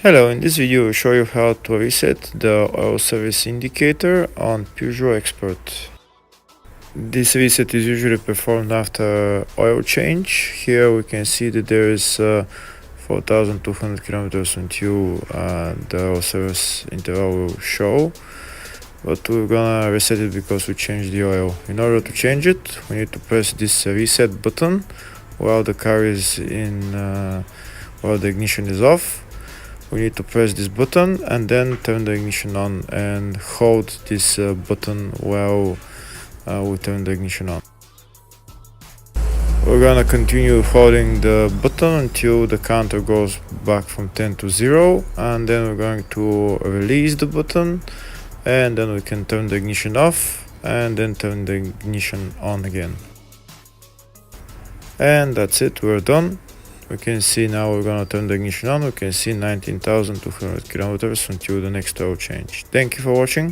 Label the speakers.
Speaker 1: Hello, in this video I'll show you how to reset the oil service indicator on Peugeot Expert. This reset is usually performed after oil change. Here we can see that there is 4,200 kilometers until the oil service interval will show. But we're gonna reset it because we changed the oil. In order to change it, we need to press this reset button while the car is while the ignition is off. We need to press this button and then turn the ignition on and hold this button while we turn the ignition on. We're gonna continue holding the button until the counter goes back from 10 to 0, and then we're going to release the button, and then we can turn the ignition off and then turn the ignition on again. And that's it, we're done. We can see now we're gonna turn the ignition on. We can see 19,200 kilometers until the next oil change. Thank you for watching.